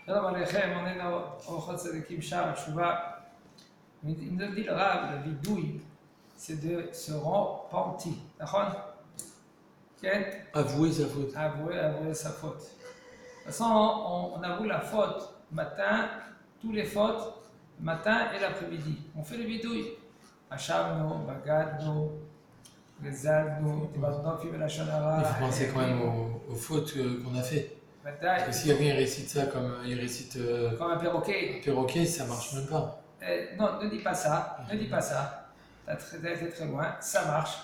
Shalom Aleichem, on est dans Orchot Tzadikim Shar, Tshuva. Il nous dit le Rav, le vidouille, c'est de se repentir. D'accord? Avouer sa faute. Avouer sa faute. De toute façon, on avoue la faute matin, toutes les fautes, matin et l'après-midi. On fait le vidouille. Achavno, Bagadno, Gezalno, Tibazno, Fibelachonara. Il faut penser quand même aux fautes qu'on a fait. Parce que si quelqu'un récite ça comme il récite comme un perroquet, ça marche même pas. Non, ne dis pas ça, ne dis pas ça. Tu as été très loin, ça marche.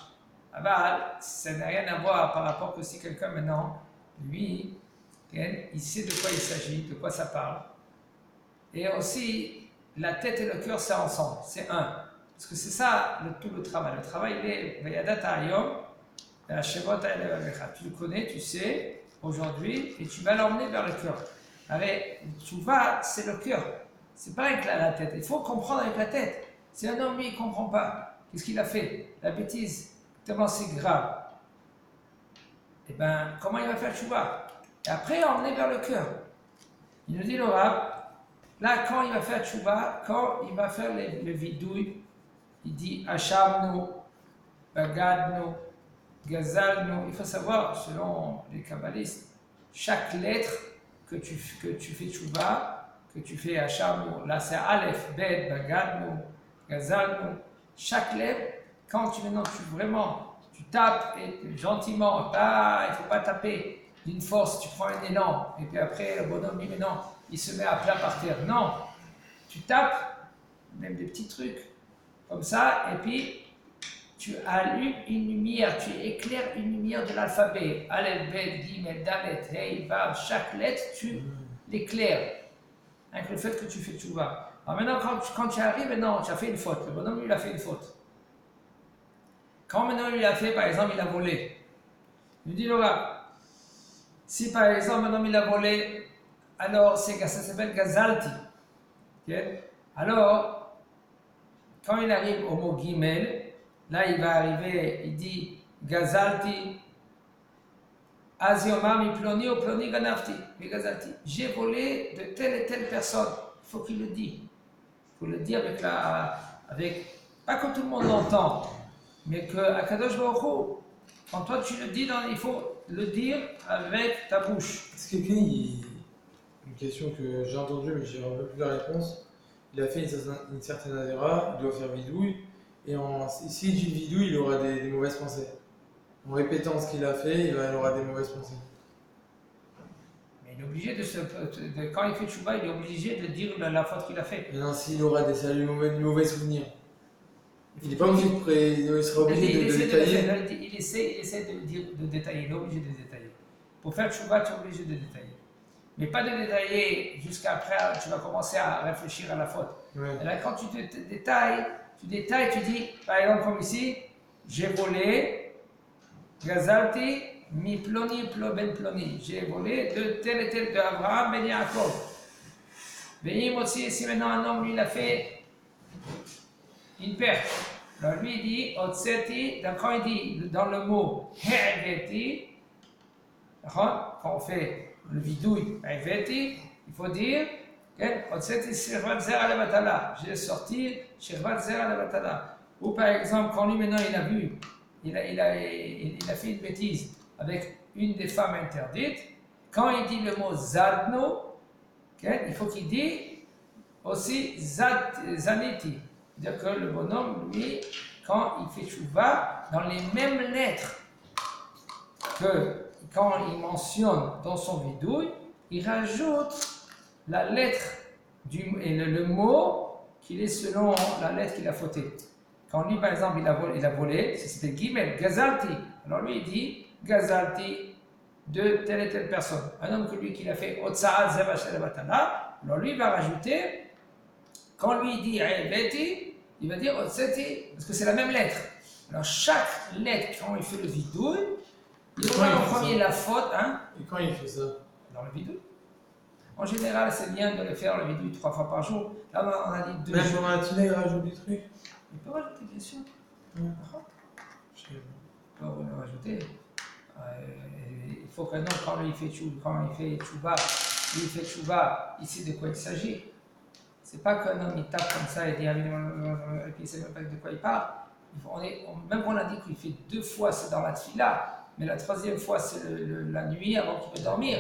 Aval, ça n'a rien à voir par rapport que si quelqu'un maintenant, lui, il sait de quoi il s'agit, de quoi ça parle. Et aussi, la tête et le cœur, c'est ensemble, c'est un. Parce que c'est ça tout le travail. Le travail, il est Vayadata Ayom, tu le connais, tu sais, aujourd'hui, et tu vas l'emmener vers le cœur. Allez, tu vas, c'est le cœur. C'est pas avec la tête. Il faut comprendre avec la tête. Si un homme, lui, il ne comprend pas, qu'est-ce qu'il a fait? La bêtise, tellement c'est grave. Eh bien, comment il va faire tchouva? Et après, emmener vers le cœur. Il nous dit le Rav, là, quand il va faire tchouva, quand il va faire le vidouille, il dit Achavnu, Bagadnu, Gazalnu. Il faut savoir, selon les kabbalistes, chaque lettre que tu fais tchouva, que tu fais Achavnu, là c'est Aleph, Bet, Bagadnu, Gazalnu. Chaque lettre, quand tu tapes et gentiment, il ne faut pas taper d'une force, tu prends un élan, et puis après le bonhomme dit mais non, il se met à plat par terre. Non, tu tapes, même des petits trucs, comme ça, et puis tu allumes une lumière, tu éclaires une lumière de l'alphabet. Aleph, Bet, Gimel, Dalet, Hey, Vav, chaque lettre, tu l'éclaires. Avec le fait que tu fais tchouva. Alors maintenant, quand tu arrives, non, tu as fait une faute. Le bonhomme, lui, il a fait une faute. Quand maintenant, il a fait, par exemple, il a volé. Il dit, Laura, si par exemple, un homme, il a volé, alors ça s'appelle Gazalti. Okay? Alors, quand il arrive au mot Gimel, là, il va arriver, il dit Gazalti, Azioma mi ploni ou ploni ganafti, Gazalti. J'ai volé de telle et telle personne. Il faut qu'il le dise. Il faut le dire avec pas que tout le monde l'entend, mais que Akadosh Baruch Hu, quand toi tu le dis, il faut le dire avec ta bouche. Est-ce que quelqu'un, une question que j'ai entendue, mais j'ai un peu plus la réponse. Il a fait une certaine avéra, il doit faire vidouille, et s'il dit vidouille, il aura des mauvaises pensées. En répétant ce qu'il a fait, il aura des mauvaises pensées. Mais il est obligé quand il fait tchouba, il est obligé de dire la faute qu'il a fait. Mais non, s'il aura des mauvais souvenirs. Il n'est pas obligé il sera obligé de détailler. Il essaie de détailler, il est obligé de détailler. Pour faire tchouba, tu es obligé de détailler. Mais pas de détailler jusqu'après, tu vas commencer à réfléchir à la faute. Ouais. Et là, quand tu détailles, tu dis, par exemple, comme ici, j'ai volé, Gazalti, mi ploni, ben ploni. J'ai volé de tel et tel de Abraham, ben Yaakov. Venim aussi, si maintenant un homme, lui, il a fait une perte. Alors lui, il dit, Otseti, quand il dit dans le mot He'eveti, quand on fait le vidouille He'eveti, il faut dire, Otseti Shirvat Zera Levatala, j'ai sorti Shirvat Zera Levatala. Ou par exemple, quand lui maintenant il a vu, il a fait une bêtise avec une des femmes interdites, quand il dit le mot Zadno, il faut qu'il dise aussi Zaniti. C'est-à-dire que le bonhomme, lui, quand il fait tchouva, dans les mêmes lettres que quand il mentionne dans son vidouille, il rajoute la lettre et le mot qu'il est selon la lettre qu'il a fauté. Quand lui, par exemple, il a volé, c'était Gimel, Gazalti. Alors lui, il dit Gazalti de telle et telle personne. Un homme que lui, qu'il a fait Otsa'a Zevashel Batala, alors lui, il va rajouter, quand lui dit Aïbeti, il va dire Otseti, parce que c'est la même lettre. Alors chaque lettre, quand il fait le vidouille, il prend en premier la faute. Hein? Et quand il fait ça? Dans le vidouille. En général, c'est bien de le faire le vidouille 3 fois par jour. Là, on a dit 2 jours. Même pendant la matinée, il rajoute des trucs? Il peut rajouter, bien sûr. Je sais Il pas. peut le rajouter. Il faut que non, quand il fait tchouba, il fait chouva, il sait de quoi il s'agit. C'est pas qu'un homme il tape comme ça et dit et puis il sait même pas de quoi il parle. Même qu'on a dit qu'il fait 2 fois c'est dans la tfila, mais la 3e fois c'est la nuit avant qu'il peut dormir.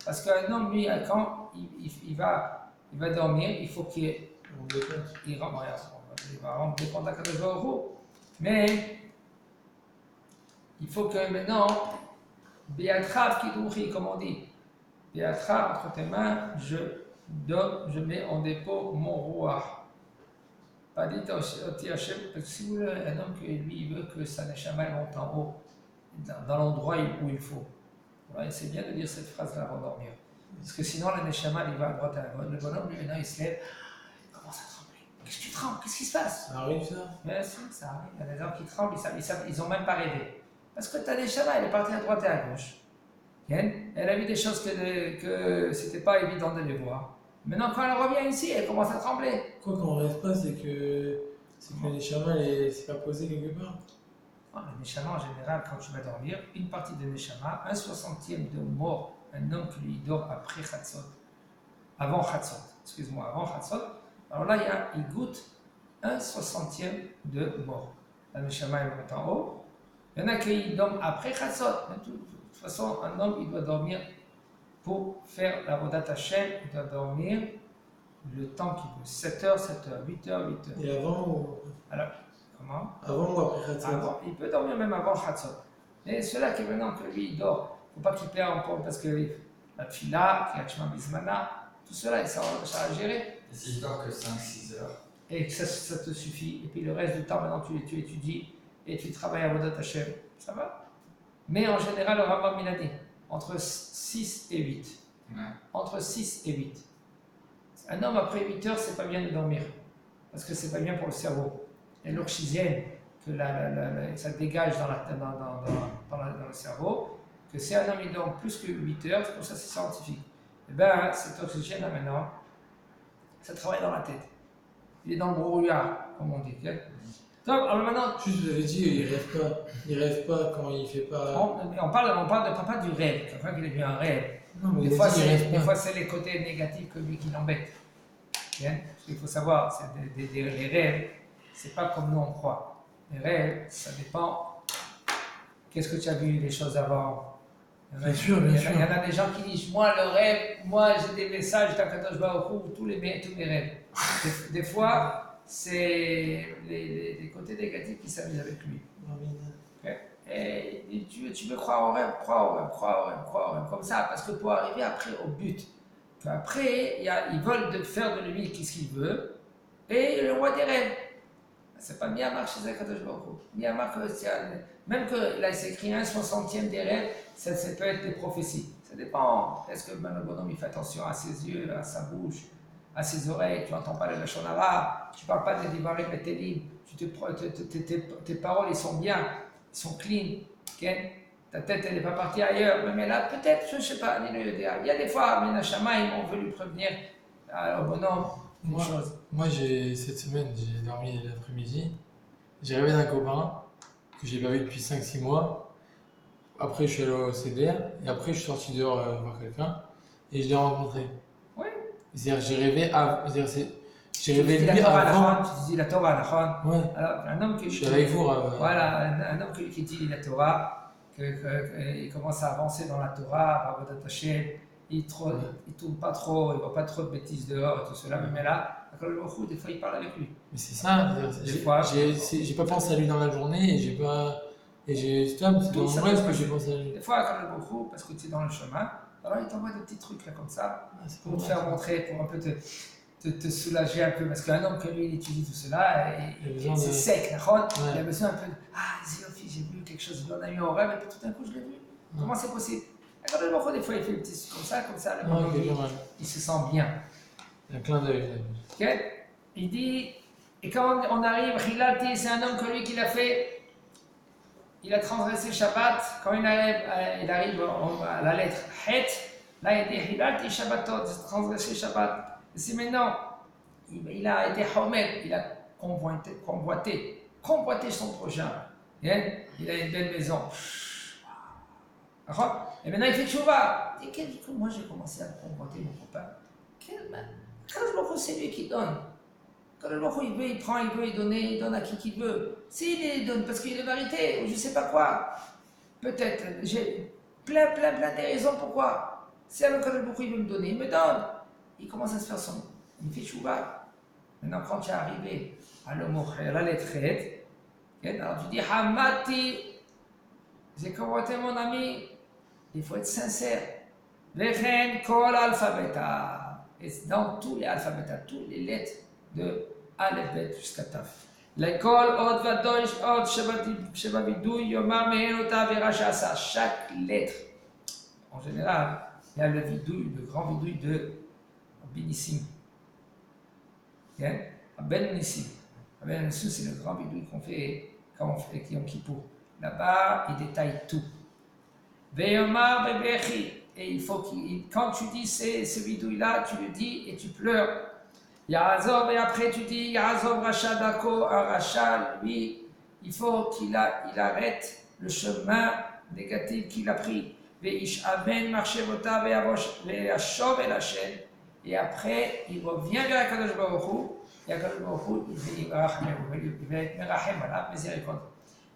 Parce qu'un homme, lui, quand il va dormir, il faut qu'il va rendre des comptes à Kadosh Baruch Hu. Mais il faut que maintenant, Be'atrav Kidouchi, comme on dit, Be'atrav, entre tes mains, je mets en dépôt mon roi. Pas dit Oti Hashem, parce que si vous voulez, un homme que lui, il veut que sa neshama monte en haut, dans l'endroit où il faut. Voilà, c'est bien de dire cette phrase-là avant de dormir. Parce que sinon, le neshama, il va à droite à la gauche. Le bonhomme, lui, maintenant, il se lève, il commence à trembler. Qu'est-ce que tu trembles? Qu'est-ce qui se passe? Ça arrive ça? Bien sûr, ça arrive. Il y a des gens qui tremblent, ils n'ont même pas rêvé. Parce que ta neshama, elle est partie à droite et à gauche. Elle a vu des choses que c'était pas évident de les voir. Maintenant, quand elle revient ici, elle commence à trembler. Quoi qu'on ne rêve pas, c'est que le neshama s'est pas posé quelque part. Le neshama, en général, quand tu vas dormir, une partie de neshama, 1/60 de mort, un homme qui lui dort après Chatzot, avant Chatzot, excuse-moi, avant Chatzot, alors là, il goûte 1/60 de mort. Le neshama est monté en haut. Il y en a qui dorment après Chatzot. De toute façon, un homme, il doit dormir pour faire la Vodat Hashem, il doit dormir le temps qu'il veut. 7h, 7h, 8h, 8h. Et avant ou... Alors, comment? Avant ou après Khatzot? Il peut dormir même avant Khatzot. Mais ceux-là qui maintenant que lui il dort, il ne faut pas qu'il perde encore parce que la Tfila, Kriyat Bismana, tout cela, ça va gérer. Et si je dors que 5-6 heures? Et que ça te suffit. Et puis le reste du temps, maintenant tu étudies et tu travailles à Vodat Hashem. Ça va. Mais en général, le Rambam il a dit entre 6 et 8. Ouais. Entre 6 et 8. Un homme après 8 heures, c'est pas bien de dormir. Parce que c'est pas bien pour le cerveau. Et l'oxygène que ça dégage dans le cerveau, que si un homme il dort plus que 8 heures, c'est pour ça que c'est scientifique. Et bien, cet oxygène-là maintenant, ça travaille dans la tête. Il est dans le brouillard, comme on dit. Okay? Donc, alors maintenant. Juste, vous avez dit, il rêve pas quand il fait pas. On parle pas du rêve, quelqu'un qui a vu un rêve. Non, mais Des fois, c'est les côtés négatifs que lui qui l'embête. Bien? Parce qu'il faut savoir, les rêves, c'est pas comme nous on croit. Les rêves, ça dépend. Qu'est-ce que tu as vu les choses avant? Bien sûr. Il y en a des gens qui disent, moi le rêve, moi j'ai des messages d'Akadosh Baruch Hu, tous mes rêves. Des fois, c'est les côtés négatifs qui s'amusent avec lui. Okay? Et tu veux croire au rêve, crois au rêve, comme ça, parce que pour arriver après au but, après ils veulent faire de lui ce qu'il veut, et le roi des rêves. C'est pas Miyamar chez Akadosh Baruch Hu. Miyamar, même que là il s'écrit 1/60 des rêves, ça peut être des prophéties. Ça dépend. Est-ce que le bonhomme il fait attention à ses yeux, à sa bouche, à ses oreilles, tu n'entends pas le Lashon Hara, tu ne parles pas des Divarim et Télim, tes paroles ils sont bien, ils sont clean, okay? Ta tête elle n'est pas partie ailleurs, mais là peut-être, je ne sais pas, il y a des fois, Minashama, ils m'ont voulu prévenir au bonhomme une chose. Moi cette semaine, j'ai dormi l'après-midi, j'ai rêvé d'un copain que j'ai pas vu depuis 5-6 mois, après je suis allé au CDR, et après je suis sorti dehors voir quelqu'un, et je l'ai rencontré. C'est-à-dire, j'ai rêvé lui avant. Tu dis la Torah, ouais. Alors, un homme qui. Je suis avec vous. Voilà, un homme qui dit la Torah, il commence à avancer dans la Torah, à Avodat Hashem, il ne tourne pas trop, il ne voit pas trop de bêtises dehors et tout cela, mais là, des fois il parle avec lui. Mais c'est ça, j'ai pas pensé à lui dans la journée et c'est dans mon rêve que j'ai pensé à lui. Des fois, parce que tu es dans le chemin, alors il t'envoie des petits trucs là comme ça, pour te faire montrer, pour un peu te soulager un peu, parce qu'un homme que lui il étudie tout cela, c'est sec, il a besoin un peu de Zéophie, j'ai vu quelque chose, il en a eu en rêve, et puis tout d'un coup je l'ai vu. Comment c'est possible? Alors, des fois il fait des petits trucs comme ça, il se sent bien. Un clin d'œil. Okay? Il dit, et quand on arrive, Hilati, c'est un homme que lui qui l'a fait. Il a transgressé Shabbat. Quand il arrive à la lettre Het, là il dit Hilati Shabbatot, transgressé Shabbat. Et c'est maintenant, il a été Homer, il a convoité son prochain. Il a une belle maison. Et maintenant il fait tchouva. Moi j'ai commencé à confronter mon copain. C'est lui qui donne. Quand le il veut, il prend, il veut, il donne à qui veut. S'il donne parce qu'il y a de vérité, ou je ne sais pas quoi, peut-être, j'ai plein de raisons pourquoi. Si alors quand le il veut me donner, il me donne. Il commence à se faire son. Il fait chouva. Maintenant, quand tu es arrivé à l'homocher, à la lettre red, alors tu dis Hamati, j'ai convoité mon ami, il faut être sincère. Vechen kol alphabeta. Et dans tous les alphabets, toutes les lettres de Aleph Bet jusqu'à Taf. L'école od vadosh od shebavidouy yomar mehenota verachasa. Chaque lettre, en général, il y a le vidouille, le grand vidouille de Benissim. Ben Nissim. Ben Nissim, c'est le grand vidouille qu'on fait quand on fait Yom Kippour. Là-bas, il détaille tout. Veyomar bebechi. Et il faut quand tu dis ce vidouille-là, tu le dis et tu pleures. Yarazov, et après tu dis Yarazov Racha Dako, un Racha, lui, il faut qu'il arrête le chemin négatif qu'il a pris. Veish Aven Marchevota, Veashov et la chaîne. Et après, il revient vers Akadosh Baruch Hu, et Akadosh Baruch Hu, il va être Merachem, voilà, miséricorde.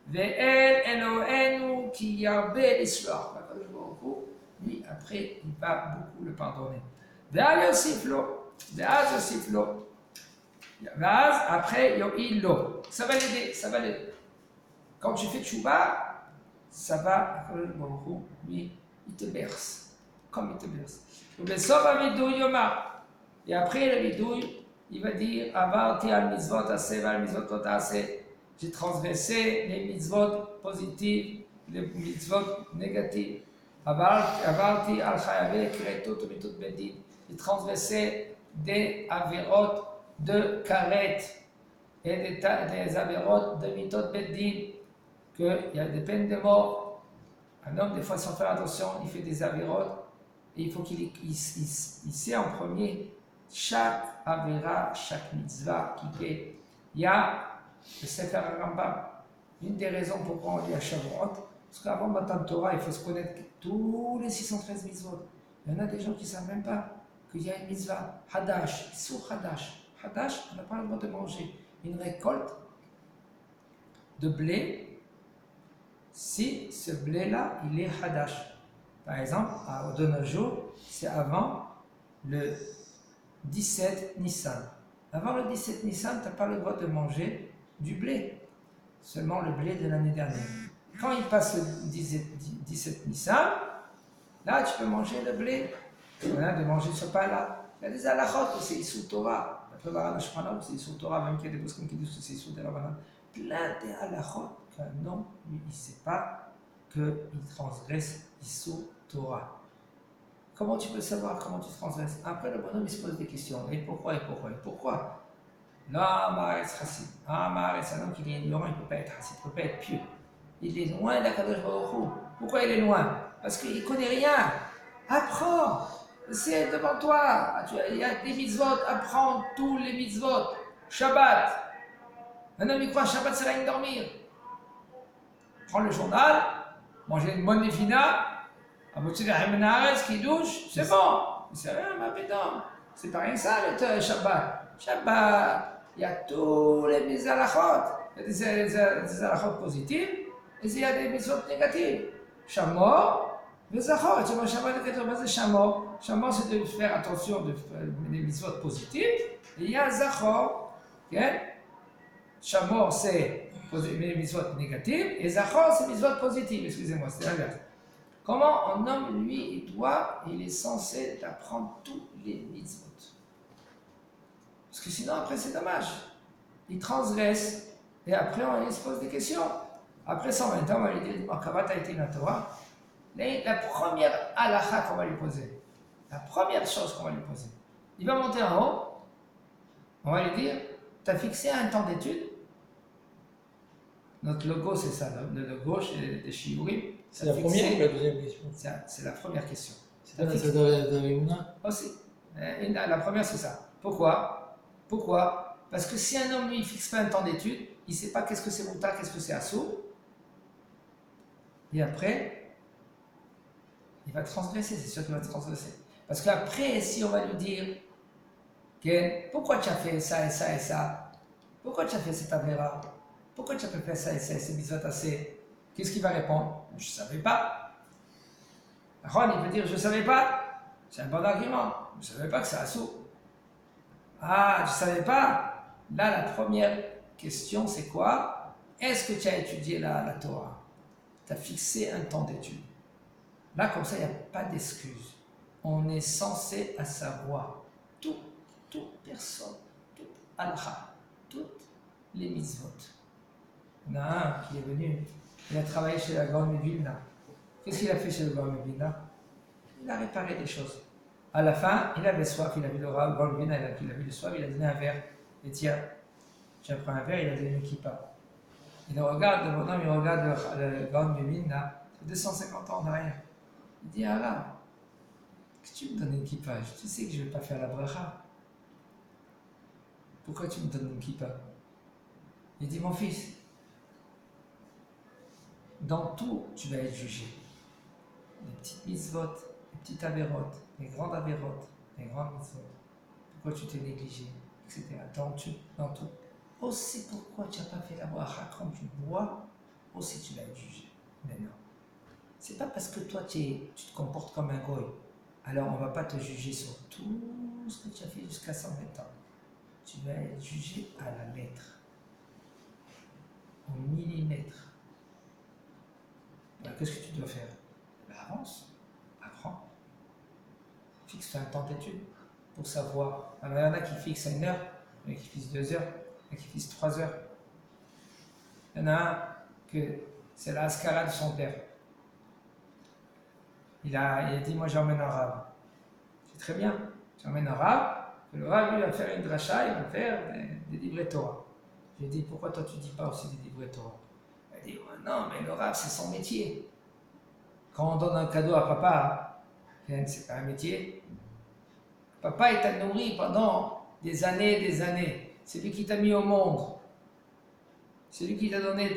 Ve'el Elohenu ki yarbe l'histoire. Akadosh Baruch Hu, lui, après, il va beaucoup le pardonner. Ve'al Yosiflo. Après, Yo'ilo. Ça va l'aider, ça va l'aider. Quand tu fais tchouba, ça va, lui, il te berce. Comme il te berce. Et après, le vidouille, il va dire Avarti al mitzvot aseh val mitzvot lot aseh. J'ai transgressé les mitzvot positives, les mitzvot négatives. Avarti al chayavé kiretot mitot bedin. J'ai transgressé des avérotes de karet et des avérotes de mitot beddin, qu'il y a des peines de mort. Un homme, des fois, sans faire attention, il fait des avérotes et il faut qu'il sait en premier chaque avéra, chaque mitzvah qui fait. Il y a le Sefer Rambam. Une des raisons pourquoi on lit à Shavuot, parce qu'avant Matan Torah, il faut se connaître tous les 613 mitzvot. Il y en a des gens qui ne savent même pas qu'il y a une mitzvah, Hadash, Issour Hadash. Hadash, on n'a pas le droit de manger une récolte de blé si ce blé-là, il est Hadash. Par exemple, de nos jours, c'est avant le 17 Nissan. Avant le 17 Nissan, tu n'as pas le droit de manger du blé, seulement le blé de l'année dernière. Quand il passe le 17 Nissan, là, tu peux manger le blé. Voilà, de manger ce pain-là. Il y a des halachot, c'est Issou Torah. D'après Baran Hashpana, c'est Issou Torah, même qu'il y a des poskim qui disent que c'est Issou Torah. Plein de halachot qu'un homme, lui, il ne sait pas qu'il transgresse Issou Torah. Comment tu peux savoir comment tu transgresses? Après, le bonhomme, il se pose des questions. Et pourquoi? Là, Maharetz Chassid. Maharetz, un homme qui est ignorant, il ne peut pas être Chassid, il ne peut pas être pieux. Il est loin d'Akadosh Baruch Hu. Pourquoi il est loin? Parce qu'il ne connaît rien. Apprends. C'est devant toi. Il y a des mitzvot. Apprends tous les mitzvot. Shabbat. Un homme, il croit Shabbat, c'est rien de dormir. Prends le journal, manger une bonne nefina, un petit de qui douche, c'est bon. C'est rien, ma pédant. C'est pas rien que ça, le Shabbat. Shabbat, il y a tous les mitzvot. Il y a des halachot positives et il y a des mitzvot négatives. Shamor. Les Zachor, tu vois, Shamor, c'est de faire attention des mitzvot positives. Et il y a Zachor, Shamor, c'est les mitzvot négatives, et Zachor, c'est les mitzvot positives. Excusez-moi, c'est l'inverse. Comment un homme, lui, il est censé apprendre tous les mitzvot? Parce que sinon, après, c'est dommage. Il transgresse, et après, il se pose des questions. Après 120 ans, on va lui dire, Makavat a été la Torah. La première halakha qu'on va lui poser, la première chose qu'on va lui poser, il va monter en haut, on va lui dire, tu as fixé un temps d'étude. Notre logo, c'est ça, le logo des Shiurim. C'est la première ou la deuxième question? C'est la première question. C'est pas ça d'Avimuna? Aussi. La première, c'est ça. Pourquoi? Parce que si un homme, lui, ne fixe pas un temps d'étude, il ne sait pas qu'est-ce que c'est Mouta, qu'est-ce que c'est Assou. Et après, Il va transgresser, c'est sûr qu'il va transgresser. Parce qu'après, si on va lui dire, Ken, pourquoi tu as fait ça et ça et ça? Pourquoi tu as fait cette avéra? Pourquoi tu as fait ça et ça et ces mitzvot assez? Qu'est-ce qu'il va répondre? Je ne savais pas. Aaron, il peut dire, je ne savais pas. C'est un bon argument. Je ne savais pas que c'est assaut. Ah, je ne savais pas. Là, la première question, c'est quoi? Est-ce que tu as étudié la Torah? Tu as fixé un temps d'étude. Là, comme ça, il n'y a pas d'excuse. On est censé à savoir toute personne, toute halakha, toutes les mitzvot. Il y en a un qui est venu, il a travaillé chez la grande Vilna. Qu'est-ce qu'il a fait chez la grande Vilna? Il a réparé des choses. À la fin, il avait soif, il a vu le grande Vilna, il a vu le soif, il a donné un verre. Et tiens, tu as pris un verre, il a donné une kippa. Il regarde, le bonhomme, il regarde le grande Vilna, c'est 250 ans en arrière. Il dit, ah là, que tu me donnes une kippa? Tu sais que je ne vais pas faire la bracha. Pourquoi tu me donnes une kippa? Il dit, mon fils, dans tout, tu vas être jugé. Les petites mitzvot, les petites avérotes, les grandes avérotes, les grandes mitzvot. Pourquoi tu t'es négligé, etc. Dans tout. Aussi pourquoi tu n'as pas fait la bracha quand tu bois, aussi tu vas être jugé. Mais non. C'est pas parce que toi tu te comportes comme un goy, alors on ne va pas te juger sur tout ce que tu as fait jusqu'à 120 ans. Tu vas être jugé à la lettre, au millimètre. Alors qu'est-ce que tu dois faire? Ben avance, apprends. Fixe-toi un temps d'étude pour savoir. Alors il y en a qui fixent 1 heure, il y en a qui fixent 2 heures, il y en a qui fixent 3 heures. Il y en a un que c'est la Haskara de son père. Il a dit, moi j'emmène un rab. C'est très bien, j'emmène un rab, et le rab lui va faire une dracha, il va faire des livrets Torah. J'ai dit, pourquoi toi tu dis pas aussi des livrets Torah? Il a dit, oh, non, mais le rab c'est son métier. Quand on donne un cadeau à papa, c'est pas un métier. Papa il t'a nourri pendant des années et des années. C'est lui qui t'a mis au monde. C'est lui qui t'a donné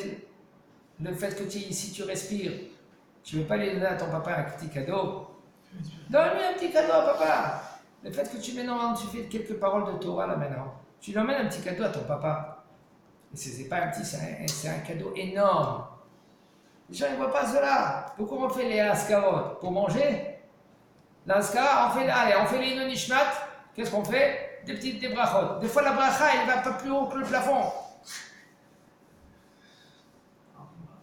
le fait que tu es ici, tu respires. Tu ne veux pas lui donner à ton papa un petit cadeau? Donne-lui un petit cadeau à papa. Le fait que tu fais quelques paroles de Torah là maintenant, tu lui emmènes un petit cadeau à ton papa. Et c'est pas un petit, c'est un cadeau énorme. Les gens ne voient pas cela. Pourquoi on fait les askarot? Pour manger? L'askara, on fait les nonishmat. Qu'est-ce qu'on fait? Des brachot. Des fois la bracha, elle ne va pas plus haut que le plafond.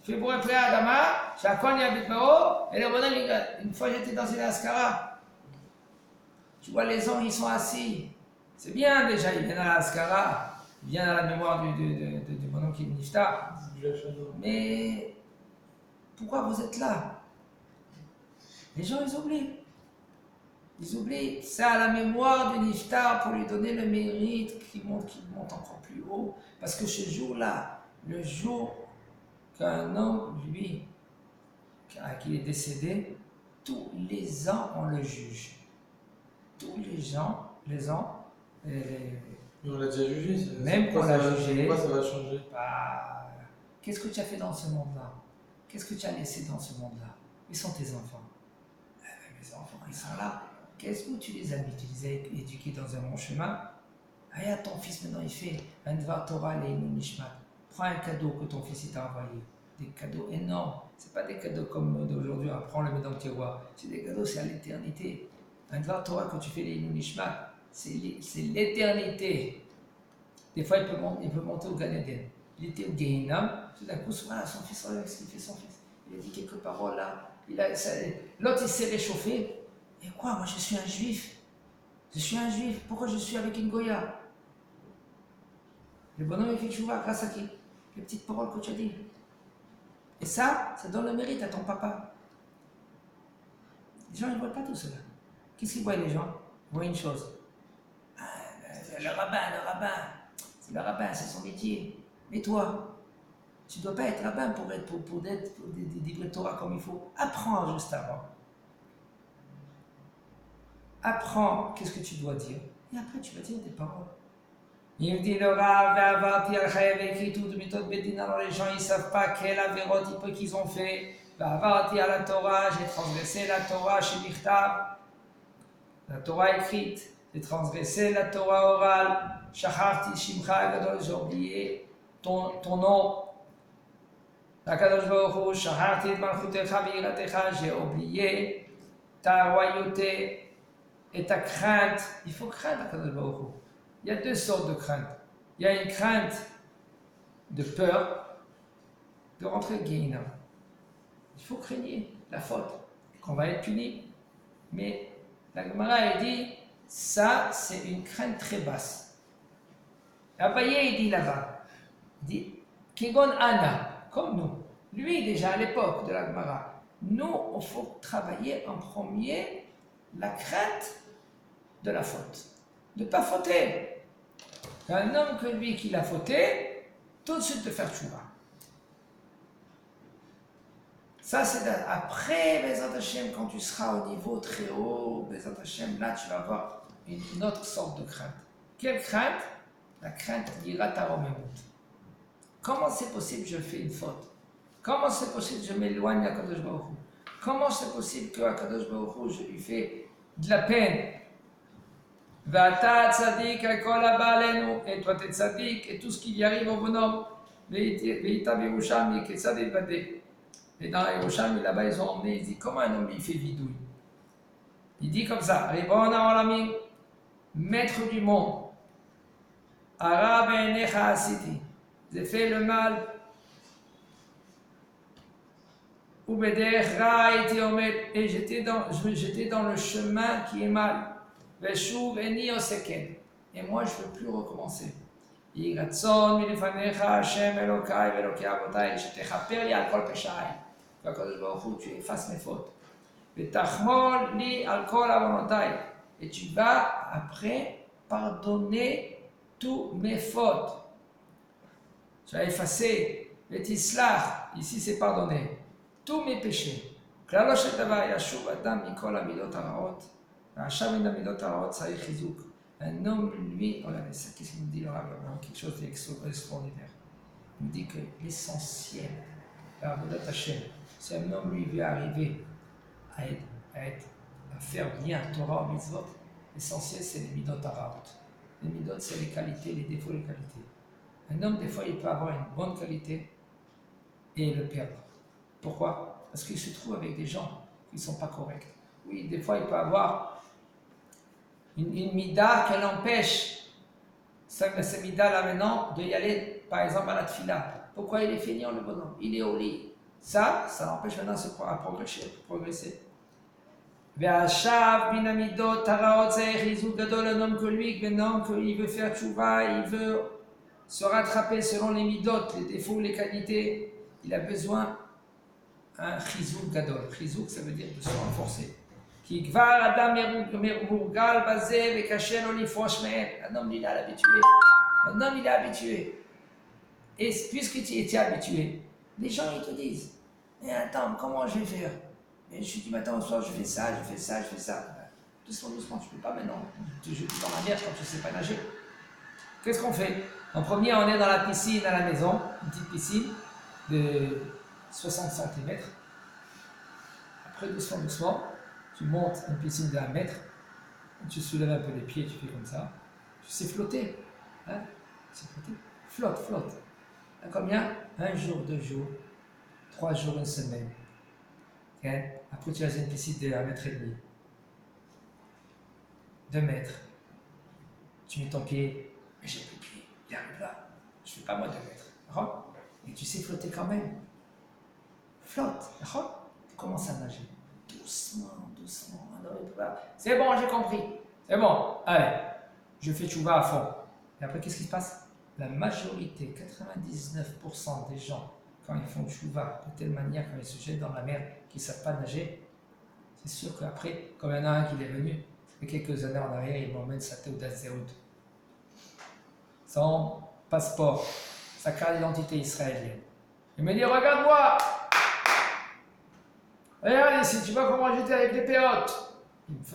Je fais pour un prêt à Adama, chacun y habite là-haut, et le bonhomme, une fois j'étais dans une Askara. Tu vois, les hommes, ils sont assis. C'est bien déjà, ils viennent à l'Askara, ils viennent à la mémoire du bonhomme qui est Niftar. Mais pourquoi vous êtes là? Les gens, ils oublient. Ils oublient, c'est à la mémoire du Niftar pour lui donner le mérite qui monte encore plus haut. Parce que ce jour-là, le jour qu'un homme, lui, qui est décédé, tous les ans on le juge. Tous les ans, Mais on l'a déjà jugé. Même qu'on l'a jugé. Pourquoi ça va changer? Bah, qu'est-ce que tu as fait dans ce monde-là? Qu'est-ce que tu as laissé dans ce monde-là? Ils sont tes enfants. Mes enfants, ils sont là. Qu'est-ce que tu les as mis? Tu les as éduqués dans un bon chemin. Ah, ton fils maintenant il fait un Dvar Torah et une Nishmat. Prends un cadeau que ton fils t'a envoyé. Des cadeaux énormes. C'est pas des cadeaux comme d'aujourd'hui, prends le mets dans le tiroir. C'est des cadeaux, c'est à l'éternité. Un Dvar Torah que tu fais les Nishmat, c'est l'éternité. Des fois, il peut monter au Gan Eden. Il était au Gehinnom, tout d'un coup, voilà, son fils, regarde ce qu'il fait son fils. Il a dit quelques paroles là. L'autre, il s'est réchauffé. Et quoi, moi je suis un juif. Je suis un juif. Pourquoi je suis avec une Goya? Le bonhomme, il fait tchouva grâce à qui? Les petites paroles que tu as dit. Et ça donne le mérite à ton papa. Les gens, ils ne voient pas tout cela. Qu'est-ce qu'ils voient les gens? Ils voient une chose. Ah, le rabbin. C'est le rabbin, c'est son métier. Mais toi, tu ne dois pas être rabbin pour des Torah comme il faut. Apprends juste avant. Apprends qu'est-ce que tu dois dire. Et après, tu vas dire des paroles. Il dit le Rav, alors les gens ils ne savent pas quelle avérote qu'ils ont fait. Vavarti à la Torah, j'ai transgressé la Torah chez Michtav, la Torah écrite, j'ai transgressé la Torah orale, Shacharti Shimcha Gadol, j'ai oublié ton nom, Akadosh Baruch Hu, Shacharti Malchutecha V'Yiratecha, j'ai oublié ta royauté et ta crainte. Il faut craindre Akadosh Baruch Hu. Il y a deux sortes de crainte. Il y a une crainte de peur de rentrer au Guéhinam. Il faut craigner la faute, qu'on va être puni. Mais la Gemara elle dit, ça c'est une crainte très basse. Abaye il dit là-bas, il dit, Kegon Anna, comme nous. Lui déjà à l'époque de la Gemara, nous il faut travailler en premier la crainte de la faute. De ne pas fauter. Un homme que lui qui l'a fauté, tout de suite de faire tchouva. Ça, c'est après, Bezat Hashem, quand tu seras au niveau très haut, Bezat Hashem, là, tu vas avoir une autre sorte de crainte. Quelle crainte? La crainte d'Irat HaRomemut. Comment c'est possible que je fais une faute? Comment c'est possible que je m'éloigne d'Akadosh Baruch Hu? Comment c'est possible qu'Akadosh Baruch Hu, je lui fais de la peine? V'ata tzadik kol haba alenu, et toi t'es tzadik, et tout ce qui y arrive au bonhomme, ve'ita b'Yerushalmi ketzad yivadeh. Et dans Yerushalmi, là-bas, ils ont emmené, ils disent comment un homme il fait vidouille. Il dit comme ça, Ribon ha'olamim, maître du monde, Ara be'enecha asiti, j'ai fait le mal, ou bederech ra eti omed, et j'étais dans le chemin qui est mal. Veshuv eni oseken. Et moi, je ne veux plus recommencer. Yiratzon milifanecha Hashem Elokai ve'Elokei Avotai, shetechaper li al kol peshaï. Qu'Akadosh Baruch Hu, tu effaces mes fautes. Ve'tachmol li al kol avonotai. Et tu vas après pardonner tous mes fautes. Tu vas effacer. Ve'tislach, ici c'est pardonner. Tous mes péchés. Klalo shel davar yashuv adam mikol hamidot haraot. Un homme, lui, on avait ça, qu'est-ce qu'il nous dit le Rav? Quelque chose d'extraordinaire. Il nous dit que l'essentiel, la Avodat Hashem, si un homme lui veut arriver à faire bien Torah ou Mitzvot, l'essentiel c'est les Midot Haraot. Les Midot c'est les qualités, les défauts, les qualités. Un homme, des fois, il peut avoir une bonne qualité et le perdre. Pourquoi? Parce qu'il se trouve avec des gens qui ne sont pas corrects. Oui, des fois, il peut avoir une mida qu'elle empêche cette mida là maintenant de y aller par exemple à la tfila. Pourquoi il est feignant le bonhomme? Il est au lit. Ça l'empêche maintenant à progresser. Ve'ashav binamidot haraot ze'echizuk gadol, un homme que lui, maintenant qu'il veut faire tchouva, il veut se rattraper selon les midot, les défauts, les qualités, il a besoin un chizuk gadol. Chizuk, ça veut dire de se renforcer. Un homme, il est habitué. Un homme, il est habitué. Et puisque tu étais habitué, les gens, ils te disent, mais attends, comment je vais faire? Et je dis, matin au soir, je fais ça. Doucement, tu ne peux pas maintenant. Tu joues dans la mer quand tu ne sais pas nager. Qu'est-ce qu'on fait? En premier, on est dans la piscine à la maison, une petite piscine de 60 cm. Après, doucement, tu montes une piscine de 1 mètre, tu soulèves un peu les pieds, tu fais comme ça. Tu sais flotter. Hein? Tu sais flotter. Flotte. À combien? 1 jour, 2 jours, 3 jours, 1 semaine. Okay? Après, tu as une piscine de 1,5 mètre. 2 mètres. Tu mets ton pied, mais j'ai plus de pied, il arrive là. Je ne fais pas moi 2 mètres. D'accord? Et tu sais flotter quand même. Flotte. D'accord? Tu commences à nager. Doucement. C'est bon, j'ai compris. C'est bon. Allez, je fais tchouva à fond. Et après, qu'est-ce qui se passe? La majorité, 99% des gens, quand ils font tchouva de telle manière, quand ils se jettent dans la mer, qui ne savent pas nager, c'est sûr qu'après, comme il y en a un qui est venu, il y a quelques années en arrière, il m'emmène sa Teudat Zéhout. Son passeport, sa carte d'identité israélienne. Il me dit, regarde-moi! Regarde ici, tu vois comment j'étais avec les péotes.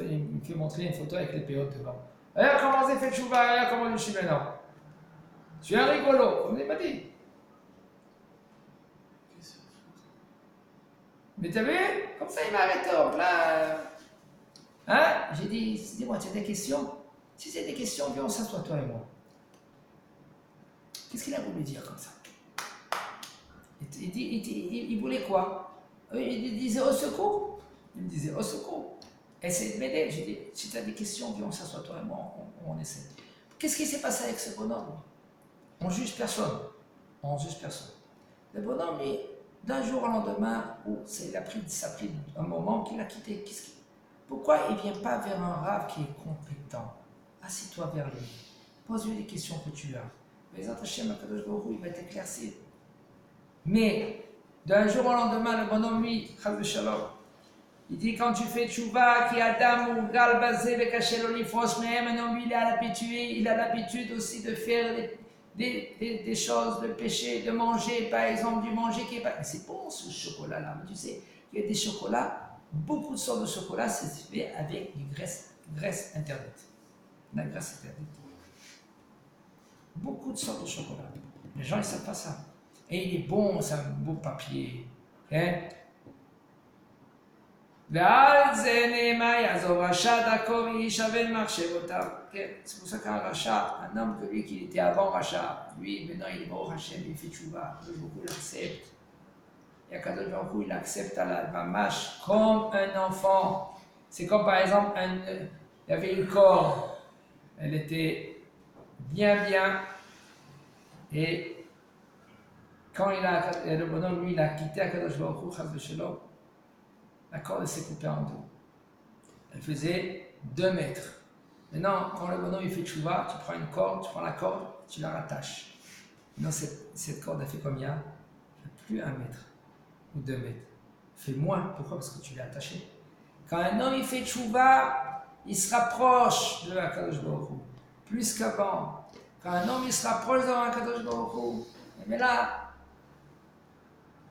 Il me fait montrer une photo avec les péotes devant. Regarde comment j'ai fait tchouva, regarde comment je suis maintenant. Je suis un rigolo, comme il m'a dit. Mais t'as vu? Comme ça, il m'a arrêté en plein. Hein? J'ai dit, dis-moi, tu as des questions? Si c'est des questions, viens, on s'assoit, toi et moi. Qu'est-ce qu'il a voulu dire comme ça? Il voulait quoi? Il disait au secours. Il me disait au secours. Essaye de m'aider. J'ai dit, si tu as des questions, viens, on s'assoit, toi et moi, on essaie. Qu'est-ce qui s'est passé avec ce bonhomme? On juge personne. On juge personne. Le bonhomme, d'un jour au lendemain, ça a pris un moment qu'il a quitté. Pourquoi il ne vient pas vers un rave qui est compétent? Assis-toi vers lui. Pose-lui les questions que tu as. Mais Hashem, Akadosh Baruch Hu, il va t'éclaircir. Mais d'un jour au lendemain, le bonhomme, lui, Chas v'Shalom, il dit quand tu fais tchouva, qui Adam ou Gal Bazé, Bekachel Olifos, mais maintenant lui, il a l'habitude aussi de faire des choses, de péché, de manger, par exemple, du manger qui est pas. Mais c'est bon ce chocolat-là, mais tu sais, il y a des chocolats, beaucoup de sortes de chocolat, c'est fait avec du graisse interdite. La graisse interdite. Beaucoup de sortes de chocolat. Les gens, ils ne savent pas ça. Et il est bon, c'est un beau papier. Hein? C'est pour ça qu'un rachat, un homme que lui qui était avant rachat, lui maintenant il est mort Hachem, il fait tchouva, beaucoup l'accepte. Et Akadosh Baruch Hu, il accepte à la mamash comme un enfant. C'est comme par exemple, il y avait une corde, elle était bien, et quand le bonhomme lui il a quitté Akadosh Baruch Hu, Chas v'Shalom, la corde s'est coupée en deux. Elle faisait 2 mètres. Maintenant, quand le bonhomme il fait tchouva, tu prends une corde, tu prends la corde, tu la rattaches. Maintenant, cette corde, elle fait combien? Elle fait plus 1 mètre ou 2 mètres. Elle fait moins. Pourquoi? Parce que tu l'as attachée. Quand un homme il fait tchouva, il se rapproche de Akadosh Baruch Hu. Plus qu'avant. Quand un homme il se rapproche de Akadosh Baruch Hu, mais là,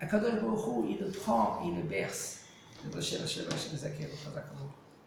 Akadosh Baruch Hu, il le prend, il le berce.